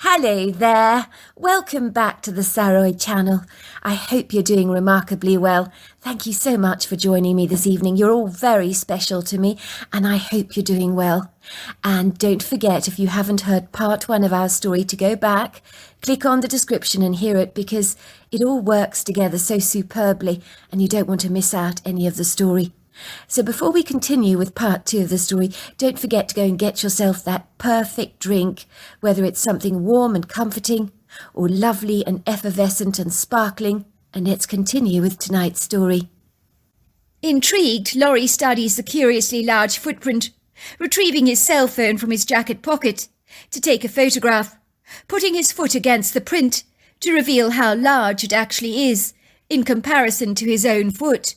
Hello there, welcome back to the Saroy channel. I hope you're doing remarkably well. Thank you so much for joining me this evening. You're all very special to me and I hope you're doing well. And don't forget, if you haven't heard part 1 of our story, to go back, click on the description and hear it, because it all works together so superbly and you don't want to miss out any of the story. So before we continue with part 2 of the story, don't forget to go and get yourself that perfect drink, whether it's something warm and comforting or lovely and effervescent and sparkling. And let's continue with tonight's story. Intrigued, Laurie studies the curiously large footprint, retrieving his cell phone from his jacket pocket to take a photograph, putting his foot against the print to reveal how large it actually is in comparison to his own foot.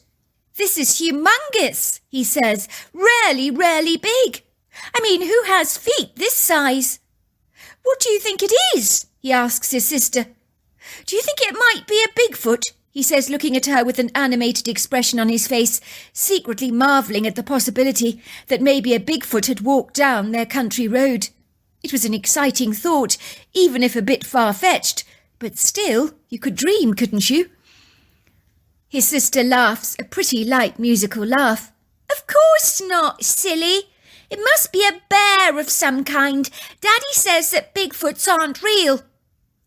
"This is humongous," he says. Really big. I mean, who has feet this size?" "What do you think it is?" he asks his sister. "Do you think it might be a Bigfoot?" he says, looking at her with an animated expression on his face, secretly marvelling at the possibility that maybe a Bigfoot had walked down their country road. It was an exciting thought, even if a bit far-fetched, but still, you could dream, couldn't you? His sister laughs, a pretty light musical laugh. "Of course not, silly. It must be a bear of some kind. Daddy says that Bigfoots aren't real."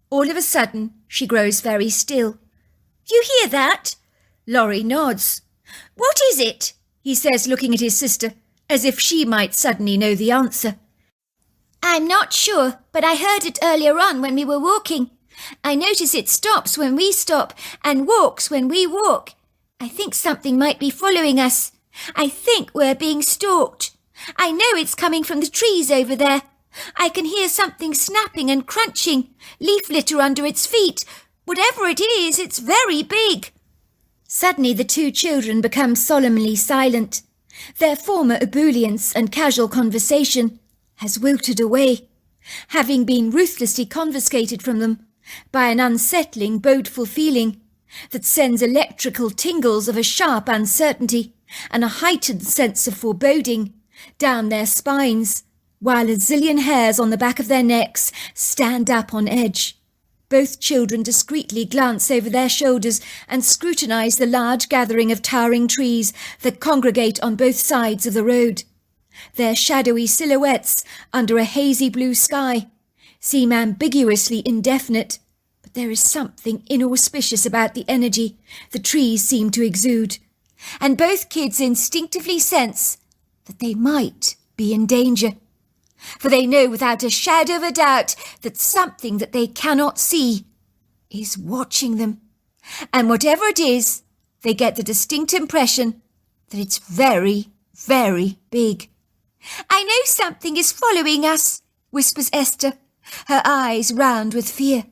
All of a sudden, she grows very still. "You hear that?" Laurie nods. "What is it?" he says, looking at his sister, as if she might suddenly know the answer. "I'm not sure, but I heard it earlier on when we were walking. I notice it stops when we stop and walks when we walk. I think something might be following us. I think we're being stalked. I know it's coming from the trees over there. I can hear something snapping and crunching, leaf litter under its feet. Whatever it is, it's very big." Suddenly the two children become solemnly silent. Their former ebullience and casual conversation has wilted away, having been ruthlessly confiscated from them by an unsettling, bodeful feeling that sends electrical tingles of a sharp uncertainty and a heightened sense of foreboding down their spines, while a zillion hairs on the back of their necks stand up on edge. Both children discreetly glance over their shoulders and scrutinize the large gathering of towering trees that congregate on both sides of the road. Their shadowy silhouettes under a hazy blue sky seem ambiguously indefinite, but there is something inauspicious about the energy the trees seem to exude, and both kids instinctively sense that they might be in danger, for they know without a shadow of a doubt that something that they cannot see is watching them, and whatever it is, they get the distinct impression that it's very, very big. "I know something is following us," whispers Esther, her eyes round with fear.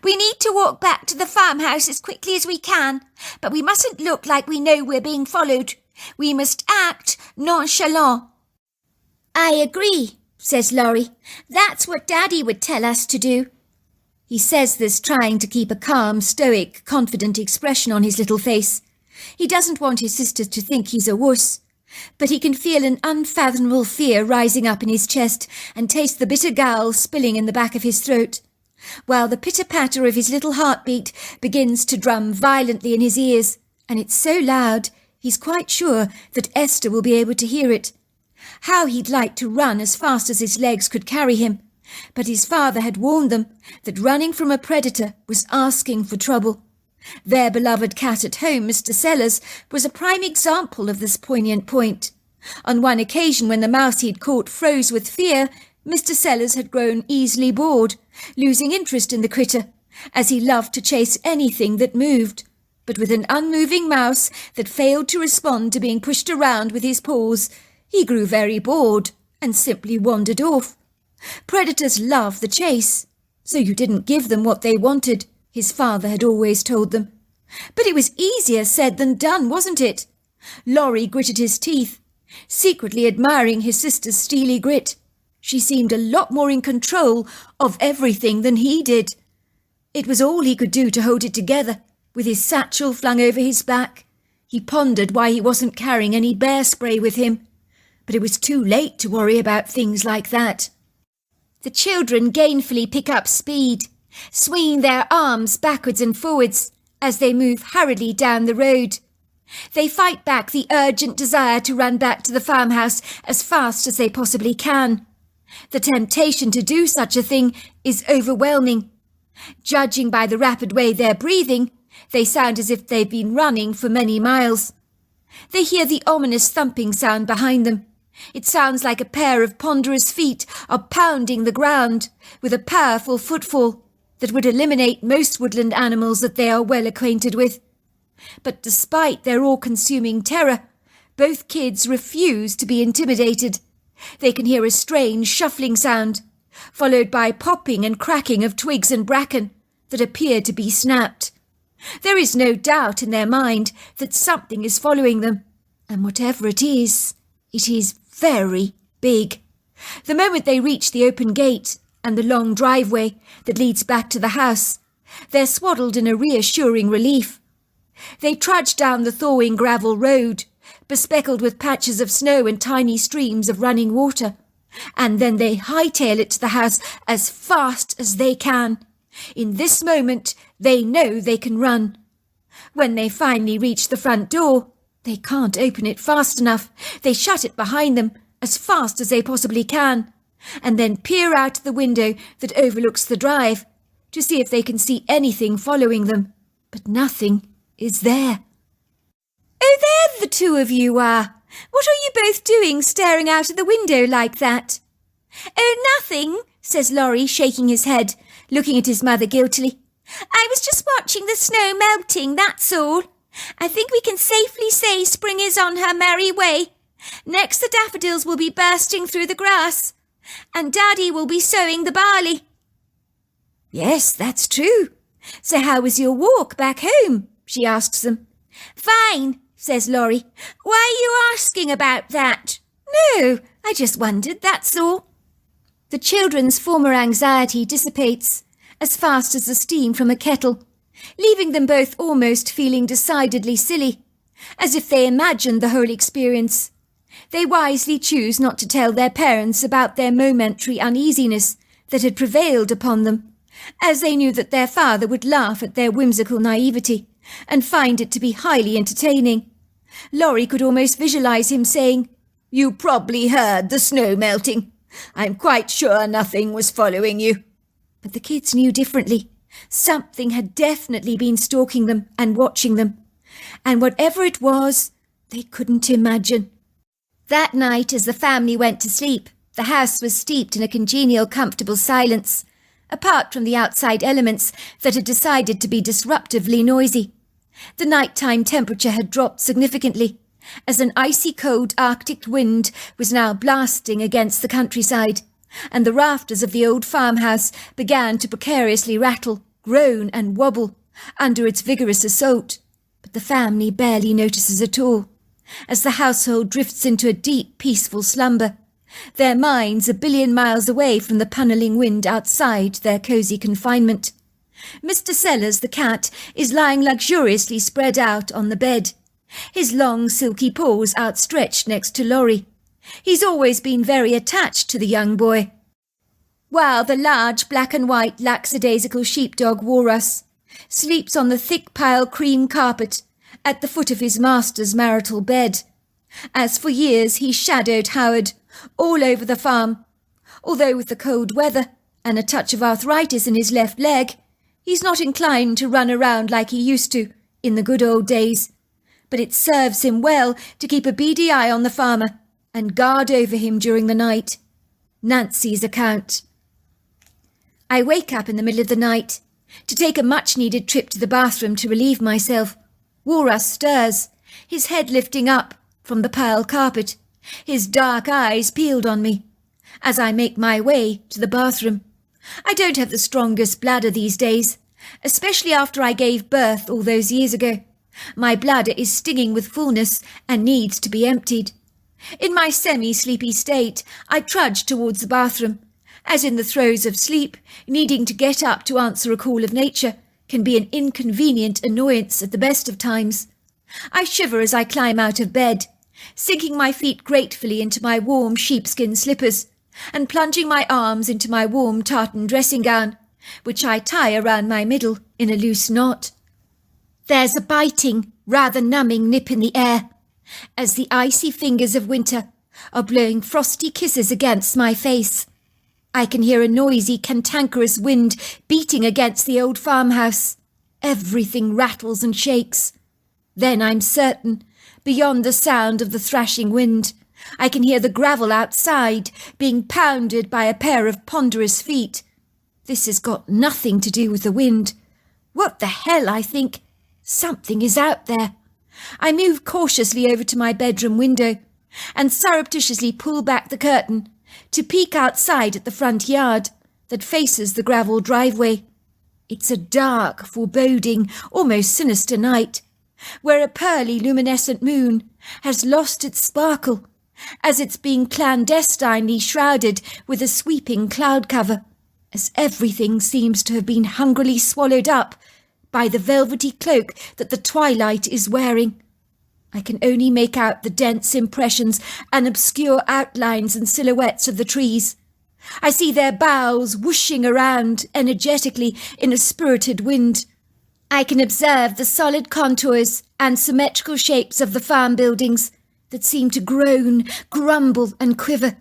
"We need to walk back to the farmhouse as quickly as we can, but we mustn't look like we know we're being followed. We must act nonchalant." "I agree," says Laurie. "That's what Daddy would tell us to do." He says this trying to keep a calm, stoic, confident expression on his little face. He doesn't want his sister to think he's a wuss, but he can feel an unfathomable fear rising up in his chest and taste the bitter gall spilling in the back of his throat, while the pitter-patter of his little heartbeat begins to drum violently in his ears, and it's so loud he's quite sure that Esther will be able to hear it. How he'd like to run as fast as his legs could carry him, but his father had warned them that running from a predator was asking for trouble. Their beloved cat at home, Mr. Sellers, was a prime example of this poignant point. On one occasion when the mouse he'd caught froze with fear, Mr. Sellers had grown easily bored, losing interest in the critter, as he loved to chase anything that moved. But with an unmoving mouse that failed to respond to being pushed around with his paws, he grew very bored and simply wandered off. Predators love the chase, so you didn't give them what they wanted, his father had always told them. But it was easier said than done, wasn't it? Laurie gritted his teeth, secretly admiring his sister's steely grit. She seemed a lot more in control of everything than he did. It was all he could do to hold it together, with his satchel flung over his back. He pondered why he wasn't carrying any bear spray with him, but it was too late to worry about things like that. The children gainfully pick up speed, swinging their arms backwards and forwards as they move hurriedly down the road. They fight back the urgent desire to run back to the farmhouse as fast as they possibly can. The temptation to do such a thing is overwhelming. Judging by the rapid way they're breathing, they sound as if they've been running for many miles. They hear the ominous thumping sound behind them. It sounds like a pair of ponderous feet are pounding the ground with a powerful footfall that would eliminate most woodland animals that they are well acquainted with. But despite their all-consuming terror, both kids refuse to be intimidated. They can hear a strange shuffling sound, followed by popping and cracking of twigs and bracken that appear to be snapped. There is no doubt in their mind that something is following them, and whatever it is very big. The moment they reach the open gate and the long driveway that leads back to the house, they're swaddled in a reassuring relief. They trudge down the thawing gravel road, bespeckled with patches of snow and tiny streams of running water, and then they hightail it to the house as fast as they can. In this moment, they know they can run. When they finally reach the front door, they can't open it fast enough. They shut it behind them as fast as they possibly can, and then peer out the window that overlooks the drive to see if they can see anything following them. But nothing is there. "Oh, there the two of you are. What are you both doing staring out of the window like that?" "Oh, nothing," says Laurie, shaking his head, looking at his mother guiltily. "I was just watching the snow melting, that's all. I think we can safely say spring is on her merry way. Next the daffodils will be bursting through the grass, and Daddy will be sowing the barley." "Yes, that's true. So how was your walk back home?" she asks them. "Fine," says Laurie. "Why are you asking about that?" "No, I just wondered, that's all." The children's former anxiety dissipates as fast as the steam from a kettle, leaving them both almost feeling decidedly silly, as if they imagined the whole experience. They wisely choose not to tell their parents about their momentary uneasiness that had prevailed upon them, as they knew that their father would laugh at their whimsical naivety and find it to be highly entertaining. Laurie could almost visualize him saying, "You probably heard the snow melting. I'm quite sure nothing was following you." But the kids knew differently. Something had definitely been stalking them and watching them, and whatever it was, they couldn't imagine. That night, as the family went to sleep, the house was steeped in a congenial, comfortable silence, apart from the outside elements that had decided to be disruptively noisy. The nighttime temperature had dropped significantly, as an icy cold Arctic wind was now blasting against the countryside, and the rafters of the old farmhouse began to precariously rattle, groan and wobble under its vigorous assault. But the family barely notices at all, as the household drifts into a deep, peaceful slumber, their minds a billion miles away from the panelling wind outside their cosy confinement. Mr. Sellers, the cat, is lying luxuriously spread out on the bed, his long silky paws outstretched next to Laurie. He's always been very attached to the young boy, while the large black and white lackadaisical sheepdog Walrus sleeps on the thick pile cream carpet at the foot of his master's marital bed. As for years he shadowed Howard all over the farm, although with the cold weather and a touch of arthritis in his left leg, he's not inclined to run around like he used to in the good old days. But it serves him well to keep a beady eye on the farmer and guard over him during the night. Nancy's account. I wake up in the middle of the night to take a much-needed trip to the bathroom to relieve myself. Walrus stirs, his head lifting up from the pile carpet, his dark eyes peeled on me, as I make my way to the bathroom. I don't have the strongest bladder these days, especially after I gave birth all those years ago. My bladder is stinging with fullness and needs to be emptied. In my semi-sleepy state, I trudge towards the bathroom, as in the throes of sleep, needing to get up to answer a call of nature can be an inconvenient annoyance at the best of times. I shiver as I climb out of bed, sinking my feet gratefully into my warm sheepskin slippers, and plunging my arms into my warm tartan dressing gown, which I tie around my middle in a loose knot. There's a biting, rather numbing nip in the air, as the icy fingers of winter are blowing frosty kisses against my face. I can hear a noisy, cantankerous wind beating against the old farmhouse. Everything rattles and shakes. Then I'm certain, beyond the sound of the thrashing wind, I can hear the gravel outside being pounded by a pair of ponderous feet. This has got nothing to do with the wind. What the hell, I think. Something is out there. I move cautiously over to my bedroom window and surreptitiously pull back the curtain to peek outside at the front yard that faces the gravel driveway. It's a dark, foreboding, almost sinister night, where a pearly luminescent moon has lost its sparkle as it's being clandestinely shrouded with a sweeping cloud cover, as everything seems to have been hungrily swallowed up by the velvety cloak that the twilight is wearing. I can only make out the dense impressions and obscure outlines and silhouettes of the trees. I see their boughs whooshing around energetically in a spirited wind. I can observe the solid contours and symmetrical shapes of the farm buildings that seem to groan, grumble and quiver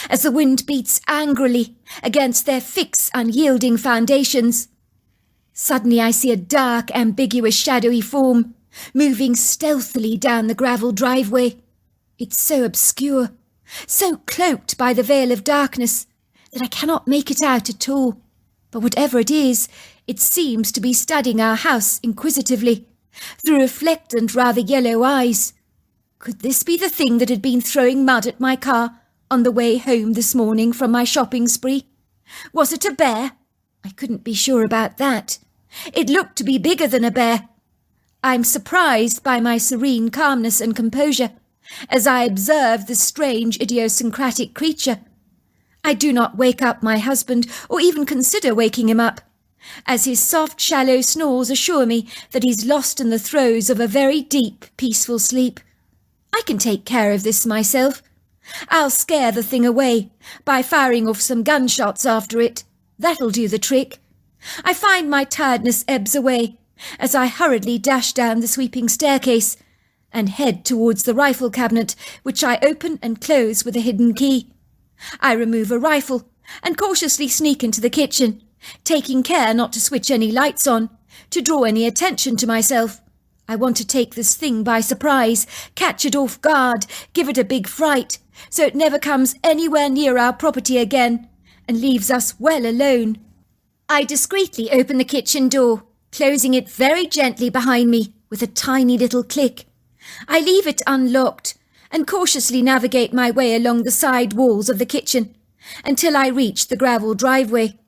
as the wind beats angrily against their fixed, unyielding foundations. Suddenly I see a dark, ambiguous, shadowy form moving stealthily down the gravel driveway. It's so obscure, so cloaked by the veil of darkness, that I cannot make it out at all. But whatever it is, it seems to be studying our house inquisitively, through reflectant, rather yellow eyes. Could this be the thing that had been throwing mud at my car on the way home this morning from my shopping spree? Was it a bear? I couldn't be sure about that. It looked to be bigger than a bear. I'm surprised by my serene calmness and composure as I observe this strange idiosyncratic creature. I do not wake up my husband or even consider waking him up, as his soft, shallow snores assure me that he's lost in the throes of a very deep, peaceful sleep. I can take care of this myself. I'll scare the thing away by firing off some gunshots after it. That'll do the trick. I find my tiredness ebbs away as I hurriedly dash down the sweeping staircase and head towards the rifle cabinet, which I open and close with a hidden key. I remove a rifle and cautiously sneak into the kitchen, taking care not to switch any lights on, to draw any attention to myself. I want to take this thing by surprise, catch it off guard, give it a big fright, so it never comes anywhere near our property again and leaves us well alone. I discreetly open the kitchen door, closing it very gently behind me with a tiny little click. I leave it unlocked and cautiously navigate my way along the side walls of the kitchen until I reach the gravel driveway.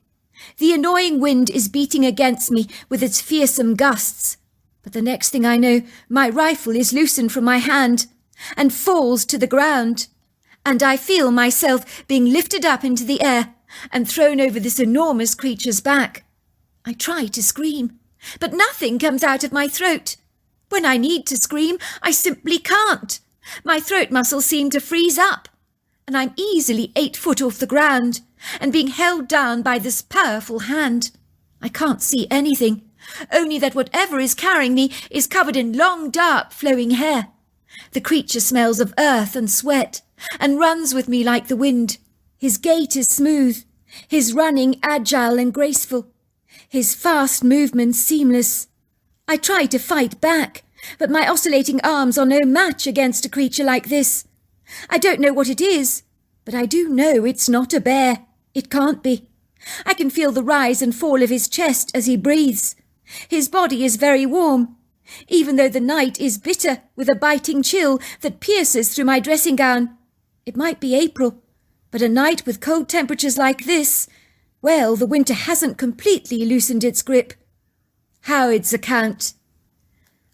The annoying wind is beating against me with its fearsome gusts, but the next thing I know, my rifle is loosened from my hand and falls to the ground, and I feel myself being lifted up into the air and thrown over this enormous creature's back. I try to scream, but nothing comes out of my throat. When I need to scream, I simply can't. My throat muscles seem to freeze up, and I'm easily 8 foot off the ground and being held down by this powerful hand. I can't see anything, only that whatever is carrying me is covered in long, dark, flowing hair. The creature smells of earth and sweat and runs with me like the wind. His gait is smooth, his running agile and graceful, his fast movements seamless. I try to fight back, but my oscillating arms are no match against a creature like this. I don't know what it is, but I do know it's not a bear. It can't be. I can feel the rise and fall of his chest as he breathes. His body is very warm, even though the night is bitter with a biting chill that pierces through my dressing gown. It might be April, but a night with cold temperatures like this, well, the winter hasn't completely loosened its grip. Howard's account.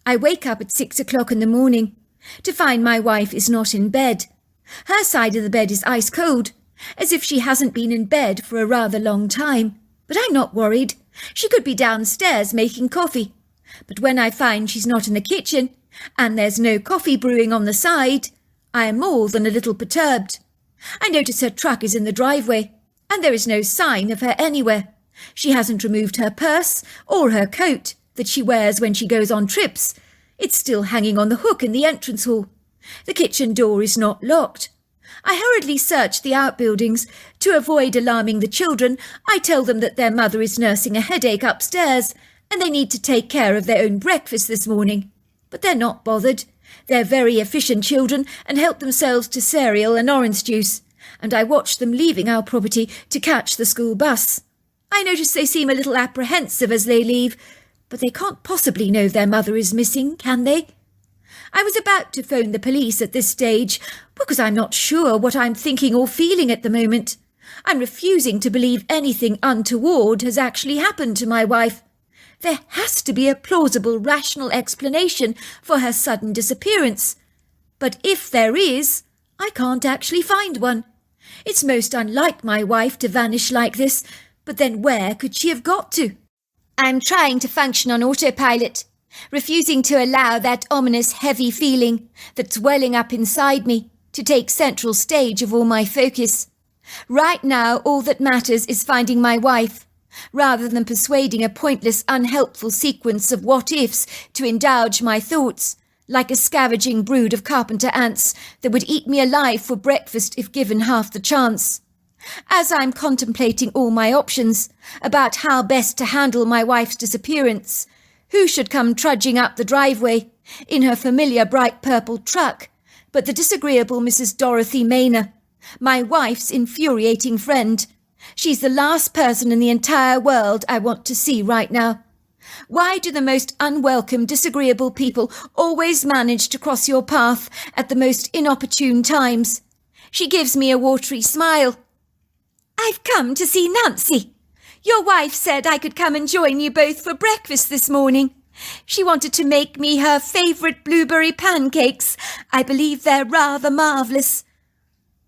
I wake up at 6 o'clock in the morning to find my wife is not in bed. Her side of the bed is ice cold, as if she hasn't been in bed for a rather long time. But I'm not worried. She could be downstairs making coffee. But when I find she's not in the kitchen, and there's no coffee brewing on the side, I am more than a little perturbed. I notice her truck is in the driveway, and there is no sign of her anywhere. She hasn't removed her purse or her coat that she wears when she goes on trips. It's still hanging on the hook in the entrance hall. The kitchen door is not locked. I hurriedly search the outbuildings. To avoid alarming the children, I tell them that their mother is nursing a headache upstairs and they need to take care of their own breakfast this morning. But they're not bothered. They're very efficient children and help themselves to cereal and orange juice, and I watch them leaving our property to catch the school bus. I notice they seem a little apprehensive as they leave, but they can't possibly know their mother is missing, can they? I was about to phone the police at this stage because I'm not sure what I'm thinking or feeling at the moment. I'm refusing to believe anything untoward has actually happened to my wife. There has to be a plausible, rational explanation for her sudden disappearance. But if there is, I can't actually find one. It's most unlike my wife to vanish like this, but then where could she have got to? I'm trying to function on autopilot, refusing to allow that ominous heavy feeling that's welling up inside me to take central stage of all my focus. Right now, all that matters is finding my wife, rather than persuading a pointless, unhelpful sequence of what-ifs to indulge my thoughts, like a scavenging brood of carpenter ants that would eat me alive for breakfast if given half the chance. As I'm contemplating all my options about how best to handle my wife's disappearance, who should come trudging up the driveway in her familiar bright purple truck but the disagreeable Mrs. Dorothy Maynor, my wife's infuriating friend. She's the last person in the entire world I want to see right now. Why do the most unwelcome, disagreeable people always manage to cross your path at the most inopportune times? She gives me a watery smile. I've come to see Nancy. Your wife said I could come and join you both for breakfast this morning. She wanted to make me her favourite blueberry pancakes. I believe they're rather marvellous.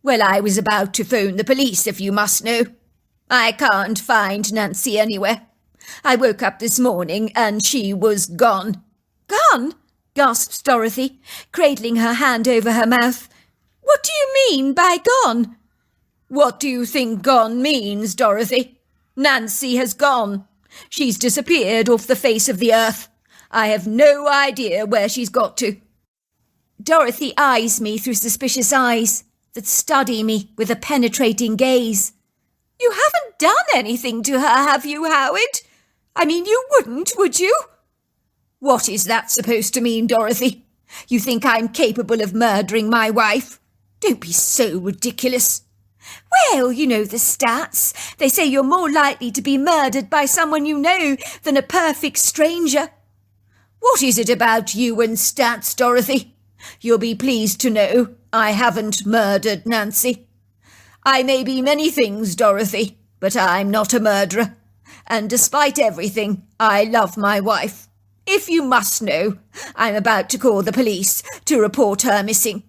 Well, I was about to phone the police, if you must know. I can't find Nancy anywhere. I woke up this morning and she was gone. Gone? Gasps Dorothy, cradling her hand over her mouth. What do you mean by gone? What do you think gone means, Dorothy? Nancy has gone. She's disappeared off the face of the earth. I have no idea where she's got to. Dorothy eyes me through suspicious eyes that study me with a penetrating gaze. You haven't done anything to her, have you, Howard? I mean, you wouldn't, would you? What is that supposed to mean, Dorothy? You think I'm capable of murdering my wife? Don't be so ridiculous. Well, you know the stats. They say you're more likely to be murdered by someone you know than a perfect stranger. What is it about you and stats, Dorothy? You'll be pleased to know I haven't murdered Nancy. I may be many things, Dorothy, but I'm not a murderer. And despite everything, I love my wife. If you must know, I'm about to call the police to report her missing.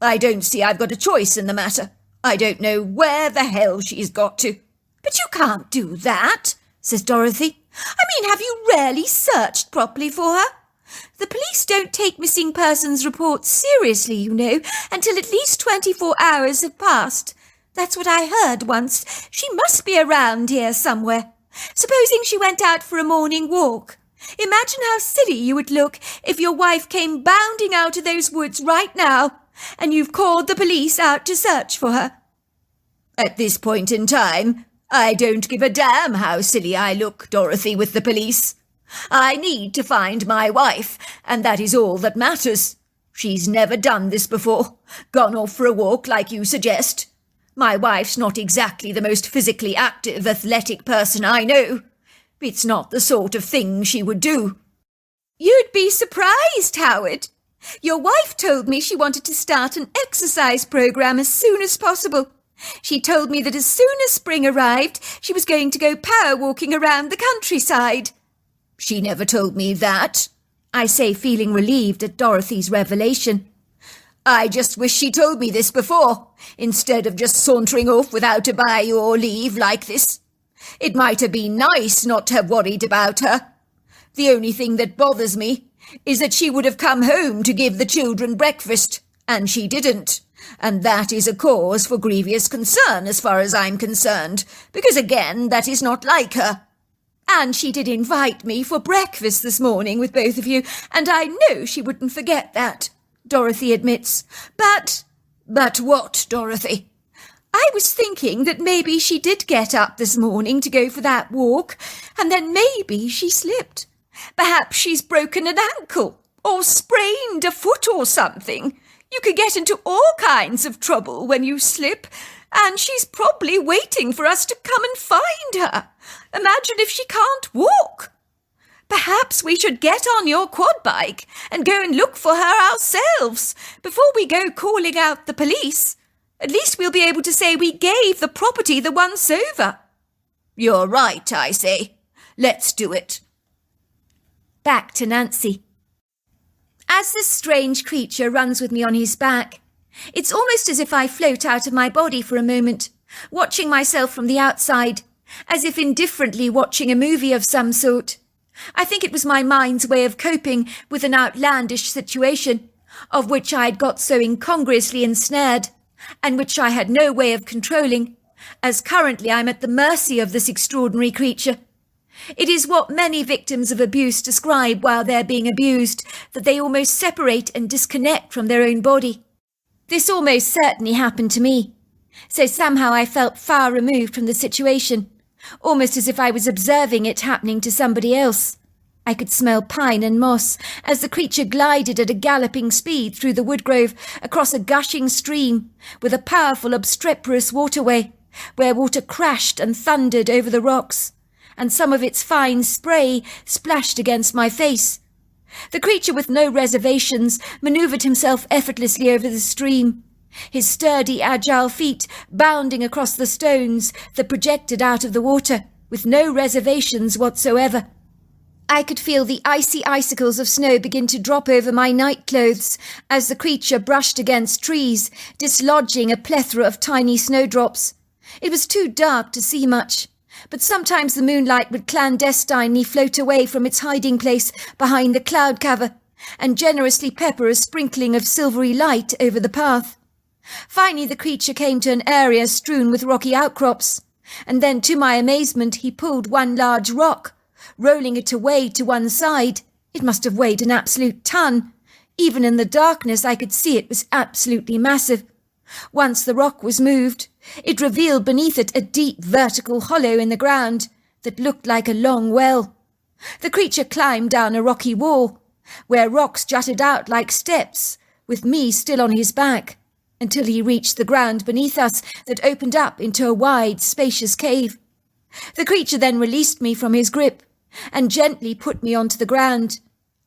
I don't see I've got a choice in the matter. I don't know where the hell she's got to. But you can't do that, says Dorothy. I mean, have you really searched properly for her? The police don't take missing persons reports seriously, you know, until at least 24 hours have passed. That's what I heard once. She must be around here somewhere. Supposing she went out for a morning walk. Imagine how silly you would look if your wife came bounding out of those woods right now, and you've called the police out to search for her. At this point in time, I don't give a damn how silly I look, Dorothy, with the police. I need to find my wife, and that is all that matters. She's never done this before, gone off for a walk like you suggest. My wife's not exactly the most physically active, athletic person I know. It's not the sort of thing she would do. You'd be surprised, Howard. Your wife told me she wanted to start an exercise program as soon as possible. She told me that as soon as spring arrived, she was going to go power walking around the countryside. She never told me that, I say, feeling relieved at Dorothy's revelation. I just wish she told me this before, instead of just sauntering off without a bye or leave like this. It might have been nice not to have worried about her. The only thing that bothers me is that she would have come home to give the children breakfast, and she didn't, And that is a cause for grievous concern as far as I'm concerned, because again, that is not like her. And she did invite me for breakfast this morning with both of you, and I know she wouldn't forget that, Dorothy admits. But what, Dorothy? I was thinking that maybe she did get up this morning to go for that walk, and then maybe she slipped. Perhaps she's broken an ankle, or sprained a foot or something. You could get into all kinds of trouble when you slip, and she's probably waiting for us to come and find her. Imagine if she can't walk. Perhaps we should get on your quad bike and go and look for her ourselves before we go calling out the police. At least we'll be able to say we gave the property the once over. You're right, I say. Let's do it. Back to Nancy. As this strange creature runs with me on his back, it's almost as if I float out of my body for a moment, watching myself from the outside, as if indifferently watching a movie of some sort. I think it was my mind's way of coping with an outlandish situation, of which I had got so incongruously ensnared, and which I had no way of controlling, as currently I'm at the mercy of this extraordinary creature. It is what many victims of abuse describe while they're being abused, that they almost separate and disconnect from their own body. This almost certainly happened to me, so somehow I felt far removed from the situation, almost as if I was observing it happening to somebody else. I could smell pine and moss as the creature glided at a galloping speed through the woodgrove across a gushing stream with a powerful obstreperous waterway, where water crashed and thundered over the rocks, and some of its fine spray splashed against my face. The creature with no reservations manoeuvred himself effortlessly over the stream, his sturdy, agile feet bounding across the stones that projected out of the water, with no reservations whatsoever. I could feel the icy icicles of snow begin to drop over my nightclothes as the creature brushed against trees, dislodging a plethora of tiny snowdrops. It was too dark to see much, but sometimes the moonlight would clandestinely float away from its hiding place behind the cloud cover and generously pepper a sprinkling of silvery light over the path. Finally, the creature came to an area strewn with rocky outcrops, and then, to my amazement, he pulled one large rock, rolling it away to one side. It must have weighed an absolute ton. Even in the darkness, I could see it was absolutely massive. Once the rock was moved, it revealed beneath it a deep vertical hollow in the ground that looked like a long well. The creature climbed down a rocky wall, where rocks jutted out like steps, with me still on his back, until he reached the ground beneath us that opened up into a wide, spacious cave. The creature then released me from his grip and gently put me onto the ground.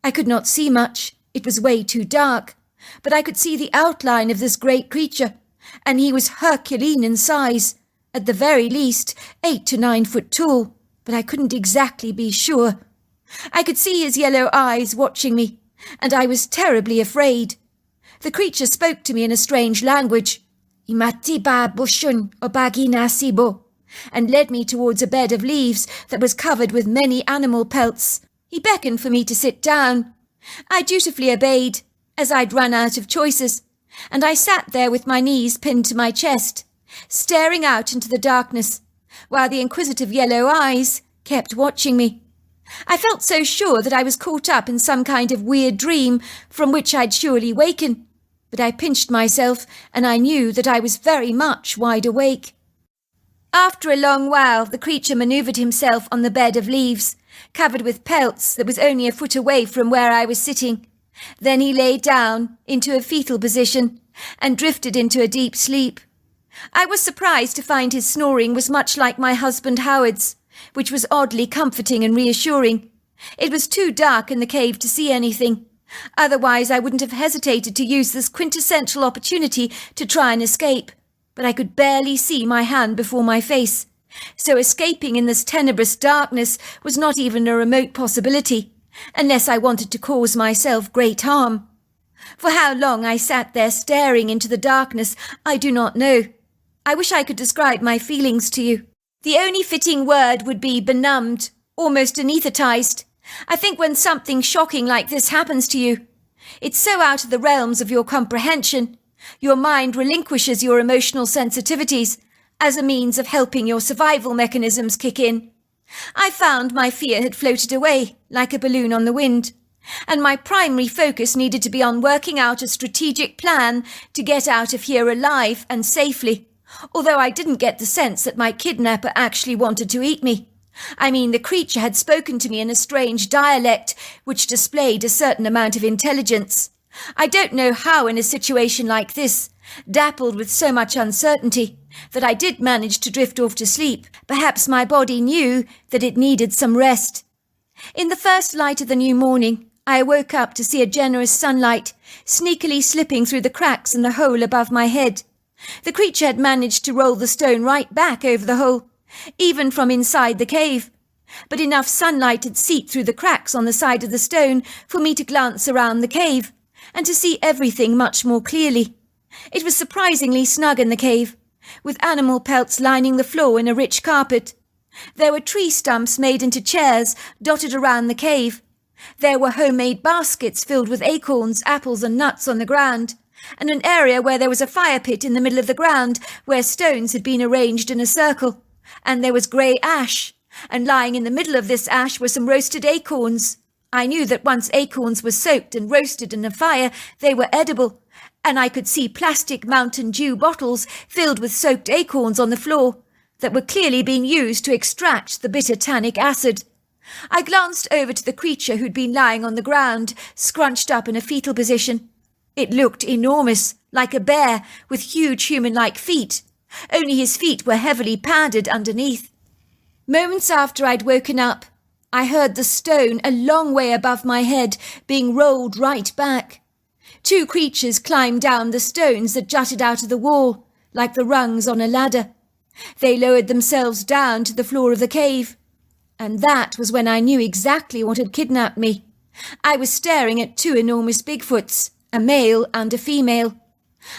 I could not see much, it was way too dark, but I could see the outline of this great creature, and he was Herculean in size, at the very least 8 to 9 foot tall, but I couldn't exactly be sure. I could see his yellow eyes watching me, and I was terribly afraid. The creature spoke to me in a strange language, Imatiba bushun obagina sibo, and led me towards a bed of leaves that was covered with many animal pelts. He beckoned for me to sit down. I dutifully obeyed, as I'd run out of choices, and I sat there with my knees pinned to my chest, staring out into the darkness, while the inquisitive yellow eyes kept watching me. I felt so sure that I was caught up in some kind of weird dream from which I'd surely waken, but I pinched myself, and I knew that I was very much wide awake. After a long while, the creature manoeuvred himself on the bed of leaves, covered with pelts that was only a foot away from where I was sitting. Then he lay down into a fetal position and drifted into a deep sleep. I was surprised to find his snoring was much like my husband Howard's, which was oddly comforting and reassuring. It was too dark in the cave to see anything. Otherwise, I wouldn't have hesitated to use this quintessential opportunity to try and escape. But I could barely see my hand before my face, so escaping in this tenebrous darkness was not even a remote possibility, unless I wanted to cause myself great harm. For how long I sat there staring into the darkness, I do not know. I wish I could describe my feelings to you. The only fitting word would be benumbed, almost anaesthetized. I think when something shocking like this happens to you, it's so out of the realms of your comprehension, Your mind relinquishes your emotional sensitivities as a means of helping your survival mechanisms kick in. I found my fear had floated away like a balloon on the wind, and my primary focus needed to be on working out a strategic plan to get out of here alive and safely, although I didn't get the sense that my kidnapper actually wanted to eat me. I mean, the creature had spoken to me in a strange dialect which displayed a certain amount of intelligence. I don't know how in a situation like this, dappled with so much uncertainty, that I did manage to drift off to sleep. Perhaps my body knew that it needed some rest. In the first light of the new morning, I woke up to see a generous sunlight sneakily slipping through the cracks in the hole above my head. The creature had managed to roll the stone right back over the hole, even from inside the cave. But enough sunlight had seeped through the cracks on the side of the stone for me to glance around the cave and to see everything much more clearly. It was surprisingly snug in the cave, with animal pelts lining the floor in a rich carpet. There were tree stumps made into chairs dotted around the cave. There were homemade baskets filled with acorns, apples and nuts on the ground, and an area where there was a fire pit in the middle of the ground where stones had been arranged in a circle. And there was grey ash, and lying in the middle of this ash were some roasted acorns. I knew that once acorns were soaked and roasted in a fire, they were edible, and I could see plastic Mountain Dew bottles filled with soaked acorns on the floor that were clearly being used to extract the bitter tannic acid. I glanced over to the creature who'd been lying on the ground, scrunched up in a fetal position. It looked enormous, like a bear with huge human-like feet, only his feet were heavily padded underneath. Moments after I'd woken up, I heard the stone a long way above my head being rolled right back. Two creatures climbed down the stones that jutted out of the wall, like the rungs on a ladder. They lowered themselves down to the floor of the cave, and that was when I knew exactly what had kidnapped me. I was staring at two enormous Bigfoots, a male and a female.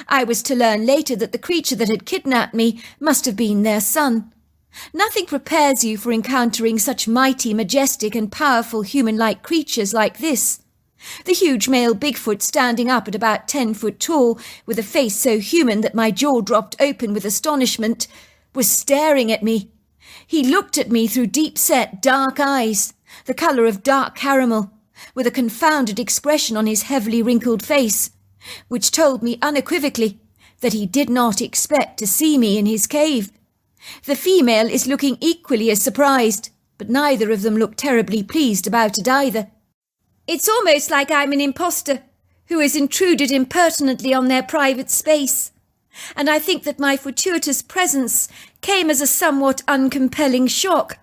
I was to learn later that the creature that had kidnapped me must have been their son. Nothing prepares you for encountering such mighty, majestic and powerful human-like creatures like this. The huge male Bigfoot, standing up at about 10 foot tall, with a face so human that my jaw dropped open with astonishment, was staring at me. He looked at me through deep-set, dark eyes, the colour of dark caramel, with a confounded expression on his heavily wrinkled face, which told me unequivocally that he did not expect to see me in his cave. The female is looking equally as surprised, but neither of them look terribly pleased about it either. It's almost like I'm an imposter who has intruded impertinently on their private space, and I think that my fortuitous presence came as a somewhat uncompelling shock,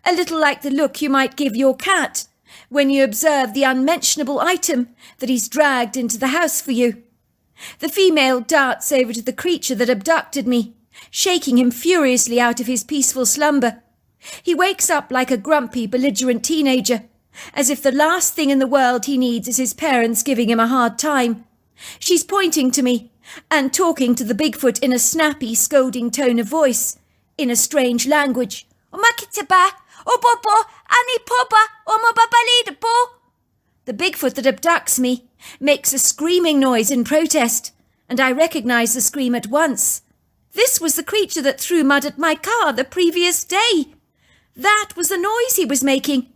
a little like the look you might give your cat when you observe the unmentionable item that he's dragged into the house for you. The female darts over to the creature that abducted me, shaking him furiously out of his peaceful slumber. He wakes up like a grumpy, belligerent teenager, as if the last thing in the world he needs is his parents giving him a hard time. She's pointing to me and talking to the Bigfoot in a snappy, scolding tone of voice, in a strange language. Omakitaba, obobo, ani poba, omobabalidabo. The Bigfoot that abducts me makes a screaming noise in protest, and I recognize the scream at once. This was the creature that threw mud at my car the previous day. That was the noise he was making.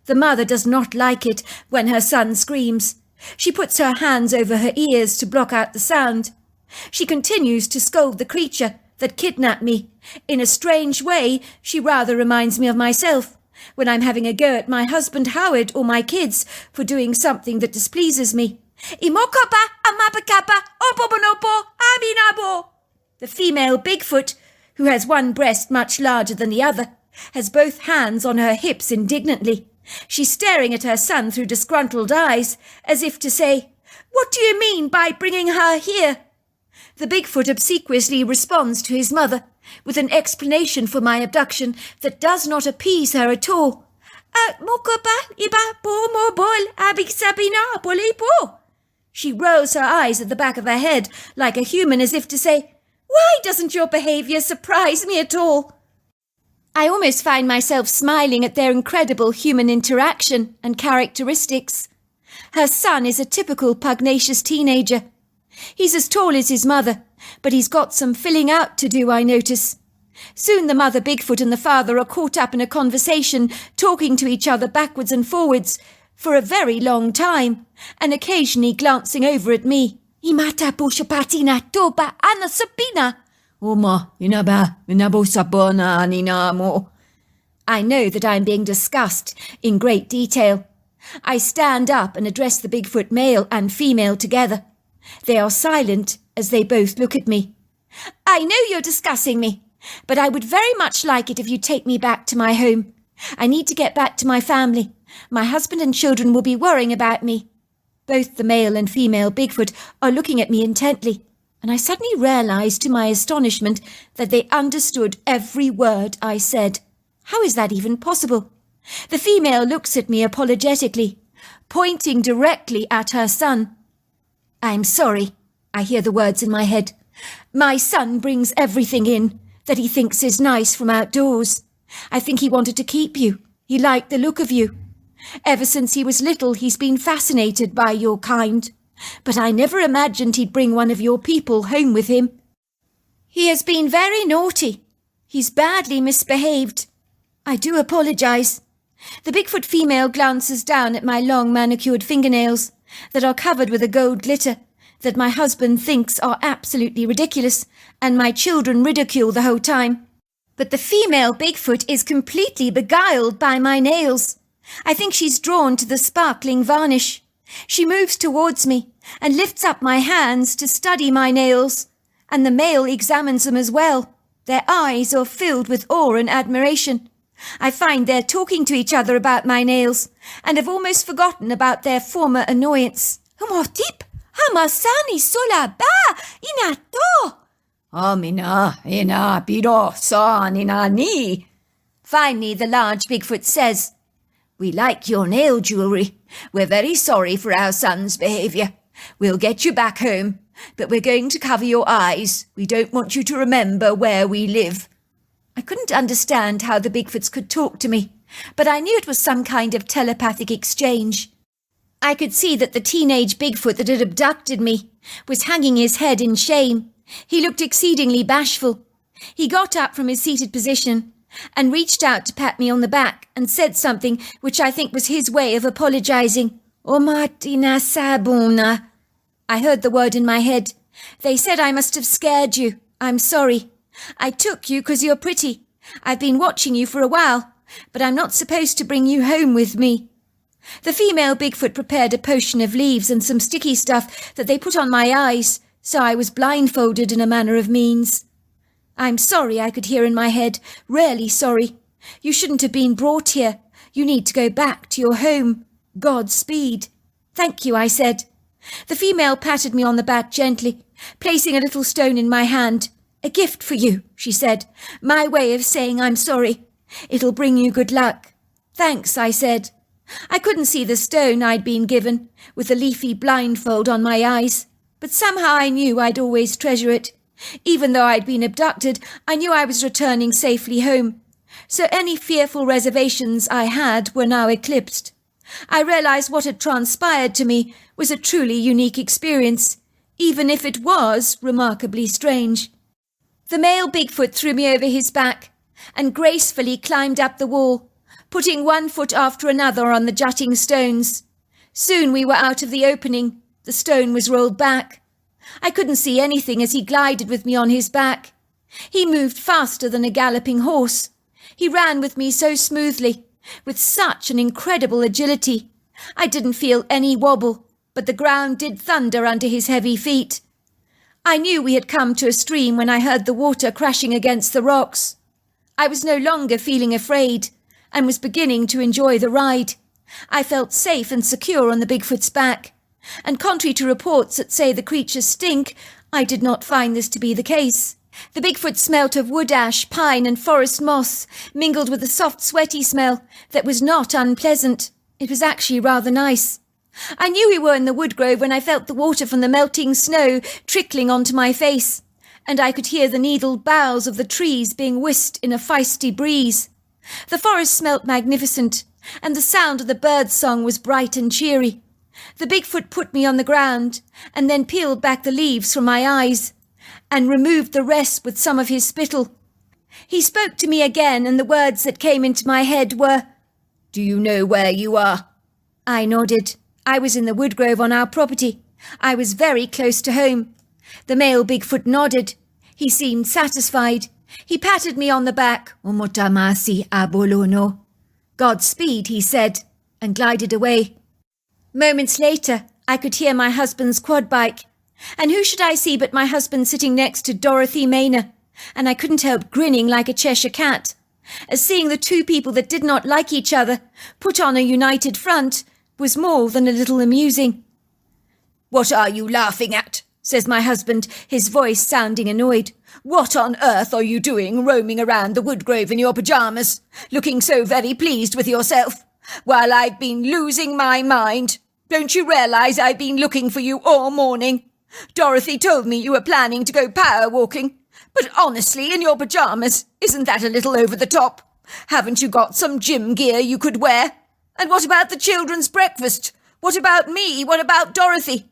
The mother does not like it when her son screams. She puts her hands over her ears to block out the sound. She continues to scold the creature that kidnapped me. In a strange way, she rather reminds me of myself when I'm having a go at my husband Howard or my kids for doing something that displeases me. Imokaba, amabakaba, obobonobo, abinabo. The female Bigfoot, who has one breast much larger than the other, has both hands on her hips indignantly. She's staring at her son through disgruntled eyes, as if to say, "What do you mean by bringing her here?" The Bigfoot obsequiously responds to his mother with an explanation for my abduction that does not appease her at all. She rolls her eyes at the back of her head like a human, as if to say, "Why doesn't your behaviour surprise me at all?" I almost find myself smiling at their incredible human interaction and characteristics. Her son is a typical pugnacious teenager. He's as tall as his mother, but he's got some filling out to do, I notice. Soon the mother Bigfoot and the father are caught up in a conversation, talking to each other backwards and forwards for a very long time, and occasionally glancing over at me. Imata pushapatina toba anasapina. Oma, inaba, inabosabona aninamo. I know that I am being discussed in great detail. I stand up and address the Bigfoot male and female together. They are silent as they both look at me. I know you're discussing me, but I would very much like it if you take me back to my home. I need to get back to my family. My husband and children will be worrying about me. Both the male and female Bigfoot are looking at me intently, and I suddenly realized to my astonishment that they understood every word I said. How is that even possible? The female looks at me apologetically, pointing directly at her son. I'm sorry, I hear the words in my head. My son brings everything in that he thinks is nice from outdoors. I think he wanted to keep you. He liked the look of you. Ever since he was little, he's been fascinated by your kind. But I never imagined he'd bring one of your people home with him. He has been very naughty. He's badly misbehaved. I do apologize. The Bigfoot female glances down at my long manicured fingernails that are covered with a gold glitter that my husband thinks are absolutely ridiculous, and my children ridicule the whole time. But the female Bigfoot is completely beguiled by my nails. I think she's drawn to the sparkling varnish. She moves towards me and lifts up my hands to study my nails, and the male examines them as well. Their eyes are filled with awe and admiration. I find they're talking to each other about my nails, and have almost forgotten about their former annoyance. Humotip, hamasani sola ba inato. Amina ina piro san ina ni. Finally, the large Bigfoot says, "We like your nail jewellery. We're very sorry for our son's behaviour. We'll get you back home, but we're going to cover your eyes. We don't want you to remember where we live." I couldn't understand how the Bigfoots could talk to me, but I knew it was some kind of telepathic exchange. I could see that the teenage Bigfoot that had abducted me was hanging his head in shame. He looked exceedingly bashful. He got up from his seated position and reached out to pat me on the back and said something which I think was his way of apologizing. "Omatina sabuna." I heard the word in my head. They said I must have scared you. I'm sorry. I took you 'cause you're pretty. I've been watching you for a while, but I'm not supposed to bring you home with me. The female Bigfoot prepared a potion of leaves and some sticky stuff that they put on my eyes, so I was blindfolded in a manner of means. "I'm sorry," I could hear in my head. "Really sorry. You shouldn't have been brought here. You need to go back to your home. Godspeed." "Thank you," I said. The female patted me on the back gently, placing a little stone in my hand. "A gift for you," she said. "My way of saying I'm sorry. It'll bring you good luck." "Thanks," I said. I couldn't see the stone I'd been given, with the leafy blindfold on my eyes, but somehow I knew I'd always treasure it. Even though I'd been abducted, I knew I was returning safely home. So any fearful reservations I had were now eclipsed. I realized what had transpired to me was a truly unique experience, even if it was remarkably strange. The male Bigfoot threw me over his back and gracefully climbed up the wall, putting one foot after another on the jutting stones. Soon we were out of the opening. The stone was rolled back. I couldn't see anything as he glided with me on his back. He moved faster than a galloping horse. He ran with me so smoothly, with such an incredible agility. I didn't feel any wobble, but the ground did thunder under his heavy feet. I knew we had come to a stream when I heard the water crashing against the rocks. I was no longer feeling afraid and was beginning to enjoy the ride. I felt safe and secure on the Bigfoot's back, and contrary to reports that say the creatures stink, I did not find this to be the case. The Bigfoot smelt of wood ash, pine and forest moss, mingled with a soft sweaty smell that was not unpleasant. It was actually rather nice. I knew we were in the wood grove when I felt the water from the melting snow trickling onto my face, and I could hear the needled boughs of the trees being whisked in a feisty breeze. The forest smelt magnificent, and the sound of the birds' song was bright and cheery. The Bigfoot put me on the ground and then peeled back the leaves from my eyes and removed the rest with some of his spittle. He spoke to me again, and the words that came into my head were, "Do you know where you are?" I nodded. I was in the woodgrove on our property. I was very close to home. The male Bigfoot nodded. He seemed satisfied. He patted me on the back. "Omotamasi abolono." "Godspeed," he said, and glided away. Moments later, I could hear my husband's quad bike. And who should I see but my husband sitting next to Dorothy Maynor? And I couldn't help grinning like a Cheshire cat, as seeing the two people that did not like each other put on a united front was more than a little amusing. "What are you laughing at?" says my husband, his voice sounding annoyed. "What on earth are you doing roaming around the woodgrove in your pyjamas, looking so very pleased with yourself, while I've been losing my mind? Don't you realise I've been looking for you all morning? Dorothy told me you were planning to go power walking. But honestly, in your pyjamas, isn't that a little over the top? Haven't you got some gym gear you could wear? And what about the children's breakfast? What about me? What about Dorothy?"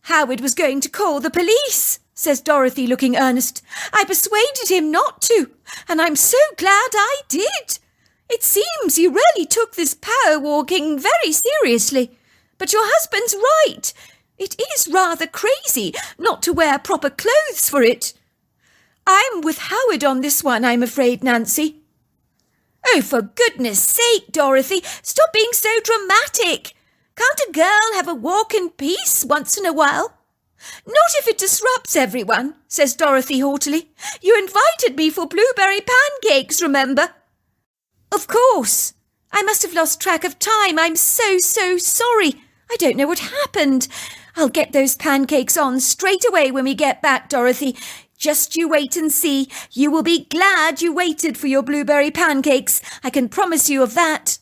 "Howard was going to call the police," says Dorothy, looking earnest. "I persuaded him not to, and I'm so glad I did. It seems you really took this power walking very seriously. But your husband's right. It is rather crazy not to wear proper clothes for it. I'm with Howard on this one, I'm afraid, Nancy." "Oh, for goodness sake, Dorothy, stop being so dramatic. Can't a girl have a walk in peace once in a while?" "Not if it disrupts everyone," says Dorothy haughtily. "You invited me for blueberry pancakes, remember?" "Of course. I must have lost track of time. I'm so sorry. I don't know what happened. I'll get those pancakes on straight away when we get back, Dorothy. Just you wait and see. You will be glad you waited for your blueberry pancakes. I can promise you of that."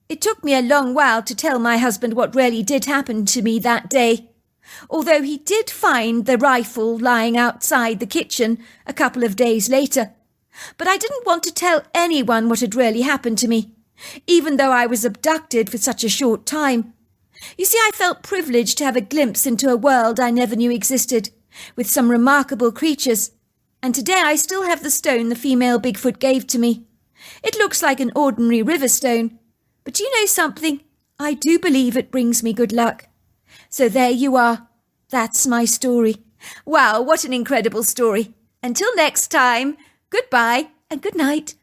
It took me a long while to tell my husband what really did happen to me that day, although he did find the rifle lying outside the kitchen a couple of days later. But I didn't want to tell anyone what had really happened to me, even though I was abducted for such a short time. You see, I felt privileged to have a glimpse into a world I never knew existed, with some remarkable creatures, and today I still have the stone the female Bigfoot gave to me. It looks like an ordinary river stone, but you know something? I do believe it brings me good luck. So there you are. That's my story. Wow, what an incredible story. Until next time, goodbye and good night.